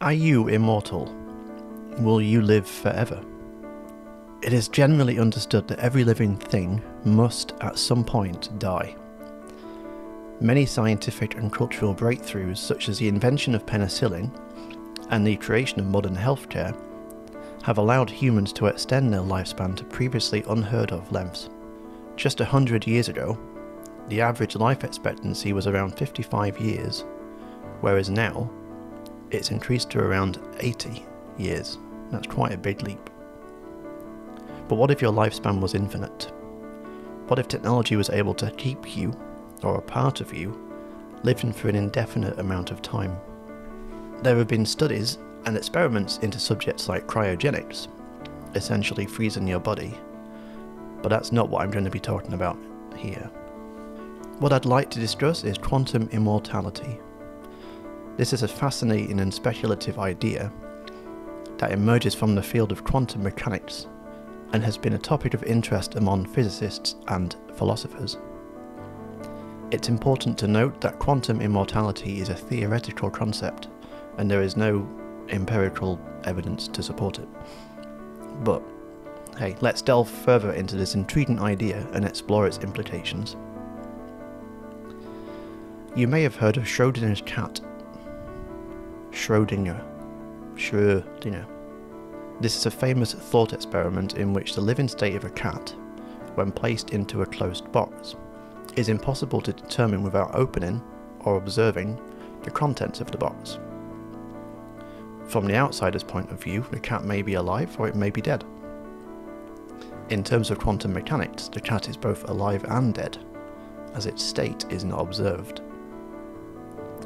Are you immortal? Will you live forever? It is generally understood that every living thing must at some point die. Many scientific and cultural breakthroughs, such as the invention of penicillin and the creation of modern healthcare, have allowed humans to extend their lifespan to previously unheard of lengths. Just 100 years ago, the average life expectancy was around 55 years, whereas now, it's increased to around 80 years. That's quite a big leap. But what if your lifespan was infinite? What if technology was able to keep you, or a part of you, living for an indefinite amount of time? There have been studies and experiments into subjects like cryogenics, essentially freezing your body, but that's not what I'm going to be talking about here. What I'd like to discuss is quantum immortality. This is a fascinating and speculative idea that emerges from the field of quantum mechanics and has been a topic of interest among physicists and philosophers. It's important to note that quantum immortality is a theoretical concept and there is no empirical evidence to support it. But hey, let's delve further into this intriguing idea and explore its implications. You may have heard of Schrodinger's cat. Schrödinger. This is a famous thought experiment in which the living state of a cat, when placed into a closed box, is impossible to determine without opening or observing the contents of the box. From the outsider's point of view, the cat may be alive or it may be dead. In terms of quantum mechanics, the cat is both alive and dead, as its state is not observed.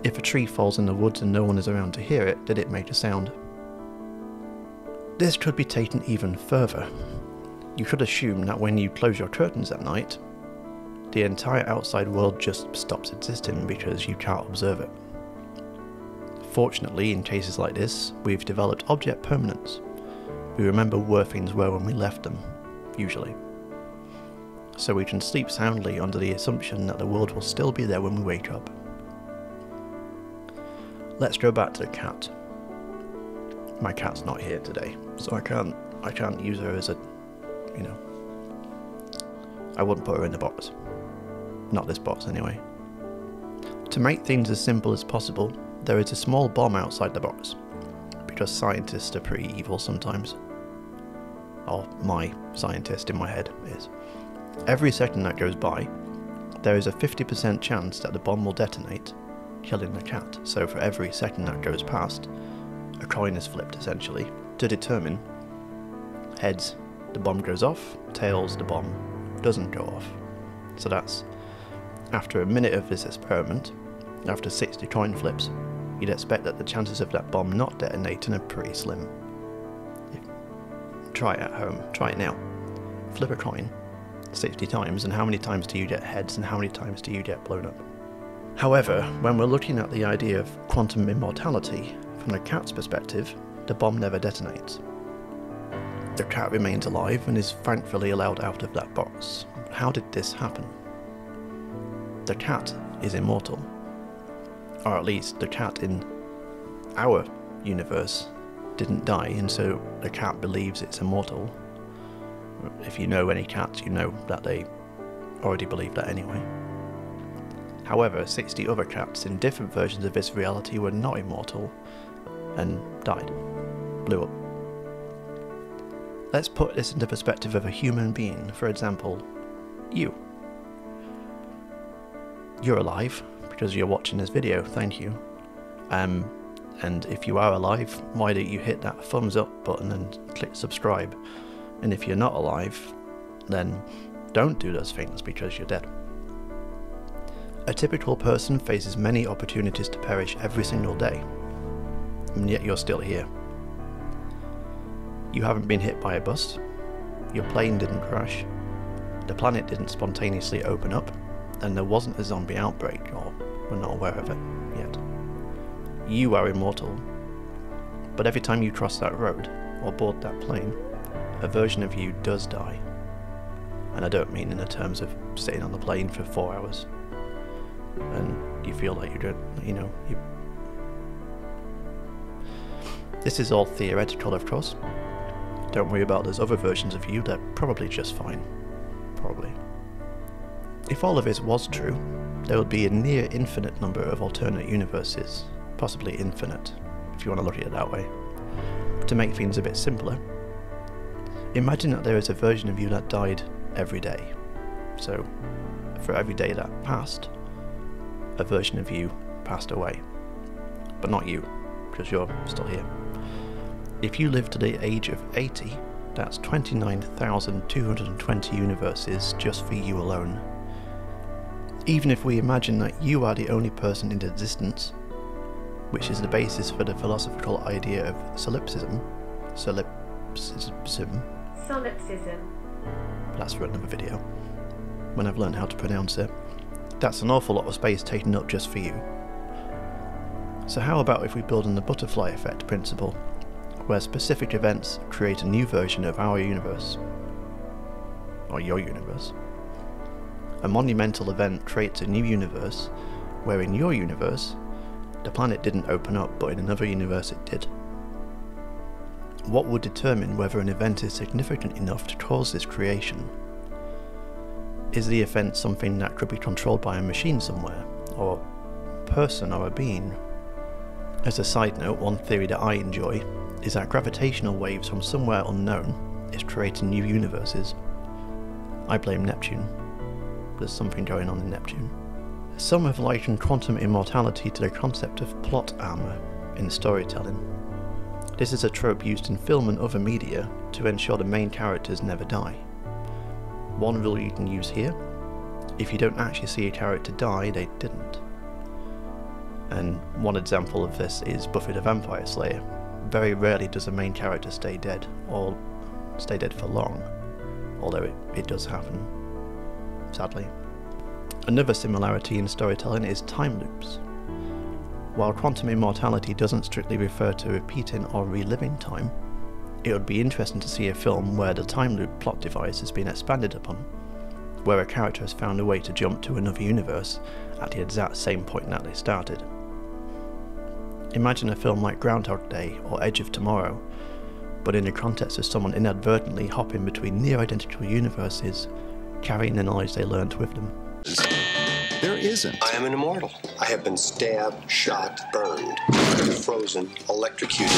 If a tree falls in the woods and no one is around to hear it, did it make a sound? This could be taken even further. You could assume that when you close your curtains at night, the entire outside world just stops existing because you can't observe it. Fortunately, in cases like this, we've developed object permanence. We remember where things were when we left them, usually. So we can sleep soundly under the assumption that the world will still be there when we wake up. Let's go back to the cat. My cat's not here today, so I can't use her as a, I wouldn't put her in the box. Not this box anyway. To make things as simple as possible, there is a small bomb outside the box, because scientists are pretty evil sometimes. Or my scientist in my head is. Every second that goes by, there is a 50% chance that the bomb will detonate, killing the cat. So for every second that goes past, a coin is flipped essentially, to determine heads, the bomb goes off, tails, the bomb doesn't go off. So that's, after a minute of this experiment, after 60 coin flips, you'd expect that the chances of that bomb not detonating are pretty slim. Try it at home, try it now. Flip a coin 60 times, and how many times do you get heads and how many times do you get blown up? However, when we're looking at the idea of quantum immortality, from the cat's perspective, the bomb never detonates. The cat remains alive and is thankfully allowed out of that box. How did this happen? The cat is immortal. Or at least the cat in our universe didn't die, and so the cat believes it's immortal. If you know any cats, you know that they already believe that anyway. However, 60 other cats in different versions of this reality were not immortal and died, blew up. Let's put this into perspective of a human being. For example, you. You're alive because you're watching this video, thank you. And if you are alive, why don't you hit that thumbs up button and click subscribe? And if you're not alive, then don't do those things because you're dead. A typical person faces many opportunities to perish every single day, and yet you're still here. You haven't been hit by a bus, your plane didn't crash, the planet didn't spontaneously open up, and there wasn't a zombie outbreak, or we're not aware of it yet. You are immortal, but every time you cross that road, or board that plane, a version of you does die. And I don't mean in the terms of sitting on the plane for 4 hours and you feel like you're, This is all theoretical, of course. Don't worry about those other versions of you, they're probably just fine. Probably. If all of this was true, there would be a near infinite number of alternate universes, possibly infinite, if you want to look at it that way. To make things a bit simpler, imagine that there is a version of you that died every day. So, for every day that passed, a version of you passed away. But not you, because you're still here. If you live to the age of 80, that's 29,220 universes just for you alone. Even if we imagine that you are the only person in existence, which is the basis for the philosophical idea of solipsism. That's for another video, when I've learned how to pronounce it. That's an awful lot of space taken up just for you. So how about if we build on the butterfly effect principle, where specific events create a new version of our universe, or your universe. A monumental event creates a new universe, where in your universe, the planet didn't open up, but in another universe it did. What would determine whether an event is significant enough to cause this creation? Is the event something that could be controlled by a machine somewhere, or a person or a being? As a side note, one theory that I enjoy is that gravitational waves from somewhere unknown is creating new universes. I blame Neptune. There's something going on in Neptune. Some have likened quantum immortality to the concept of plot armor in storytelling. This is a trope used in film and other media to ensure the main characters never die. One rule you can use here: if you don't actually see a character die, they didn't. And one example of this is Buffy the Vampire Slayer. Very rarely does a main character stay dead, or stay dead for long, although it does happen, sadly. Another similarity in storytelling is time loops. While quantum immortality doesn't strictly refer to repeating or reliving time, it would be interesting to see a film where the time loop plot device has been expanded upon, where a character has found a way to jump to another universe at the exact same point that they started. Imagine a film like Groundhog Day or Edge of Tomorrow, but in the context of someone inadvertently hopping between near-identical universes, carrying the knowledge they learnt with them. There isn't. I am an immortal. I have been stabbed, shot, burned, frozen, electrocuted.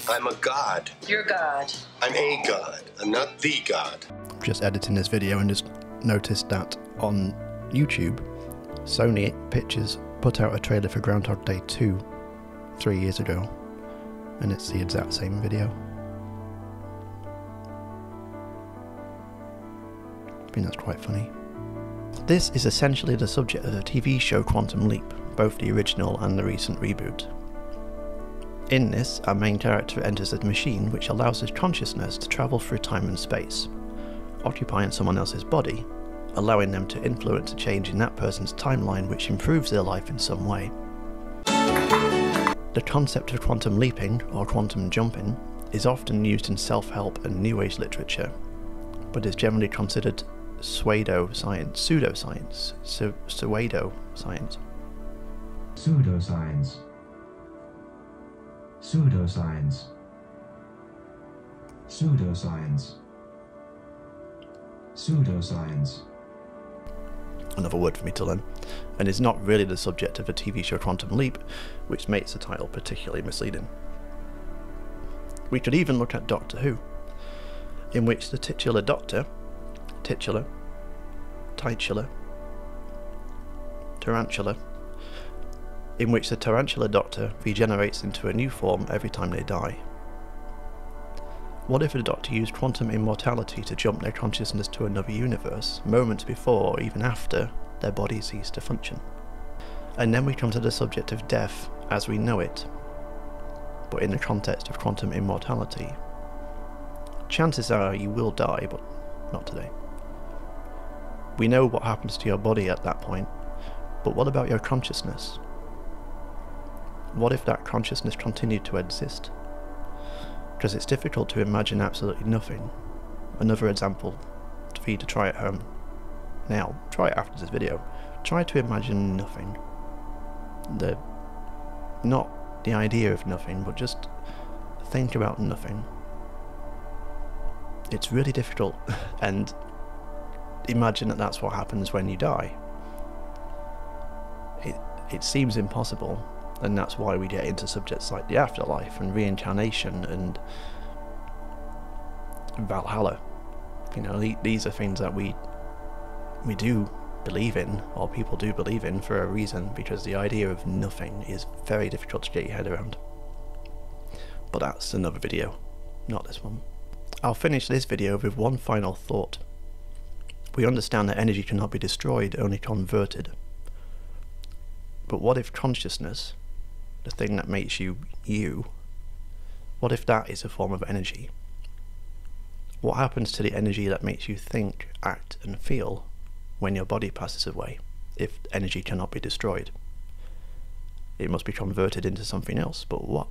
I'm a god. You're a god. I'm a god. I'm not the god. Just editing this video and just noticed that on YouTube, Sony Pictures put out a trailer for Groundhog Day 2 3 years ago, and it's the exact same video. I think that's quite funny. This is essentially the subject of the TV show Quantum Leap, both the original and the recent reboot. In this, our main character enters a machine which allows his consciousness to travel through time and space, occupying someone else's body, allowing them to influence a change in that person's timeline which improves their life in some way. The concept of quantum leaping, or quantum jumping, is often used in self-help and New Age literature, but is generally considered pseudoscience. Pseudoscience. Pseudoscience. Another word for me to learn, and is not really the subject of the TV show Quantum Leap, which makes the title particularly misleading. We could even look at Doctor Who, in which the titular doctor, tarantula, in which the tarantula doctor regenerates into a new form every time they die. What if the Doctor used quantum immortality to jump their consciousness to another universe, moments before or even after their body ceased to function? And then we come to the subject of death as we know it, but in the context of quantum immortality. Chances are you will die, but not today. We know what happens to your body at that point, but what about your consciousness? What if that consciousness continued to exist? Because it's difficult to imagine absolutely nothing. Another example for you to try at home. Now, try it after this video. Try to imagine nothing. Not the idea of nothing, but just think about nothing. It's really difficult, and imagine that that's what happens when you die. It seems impossible, and that's why we get into subjects like the afterlife and reincarnation and Valhalla. You know, these are things that we do believe in, or people do believe in for a reason, because the idea of nothing is very difficult to get your head around. But that's another video, not this one. I'll finish this video with one final thought. We understand that energy cannot be destroyed, only converted. But what if consciousness, the thing that makes you you, what if that is a form of energy? What happens to the energy that makes you think, act and feel when your body passes away, if energy cannot be destroyed? It must be converted into something else, but what?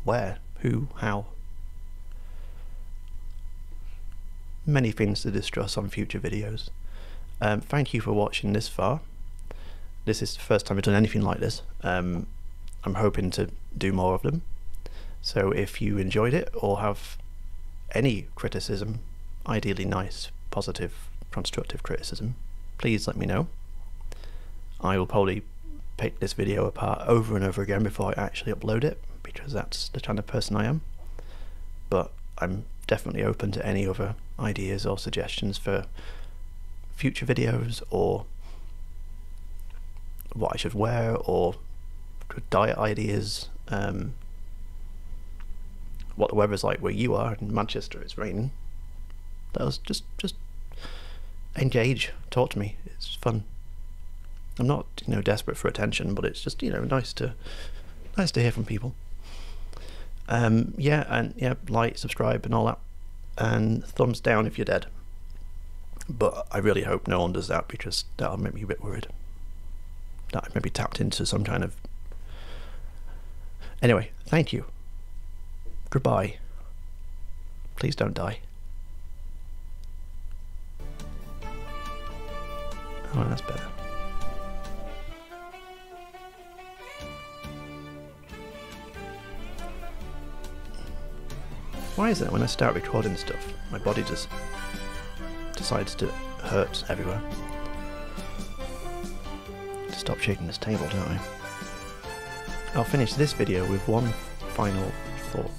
Where? Who? How? Many things to discuss on future videos. Thank you for watching this far. This is the first time I've done anything like this. I'm hoping to do more of them. So if you enjoyed it or have any criticism, ideally nice, positive, constructive criticism, please let me know. I will probably pick this video apart over and over again before I actually upload it, because that's the kind of person I am. But I'm definitely open to any other ideas or suggestions for future videos, or what I should wear, or good diet ideas, what the weather's like where you are. In Manchester it's raining. That was just engage, talk to me, it's fun. I'm not, you know, desperate for attention, but it's just, you know, nice to hear from people. Yeah, and yeah, like, subscribe and all that, and thumbs down if you're dead. But I really hope no one does that, because that'll make me a bit worried that I maybe tapped into some kind of... Anyway, thank you. Goodbye. Please don't die. Oh, that's better. Why is it when I start recording stuff, my body just decides to hurt everywhere? Stop shaking this table, don't I? I'll finish this video with one final thought.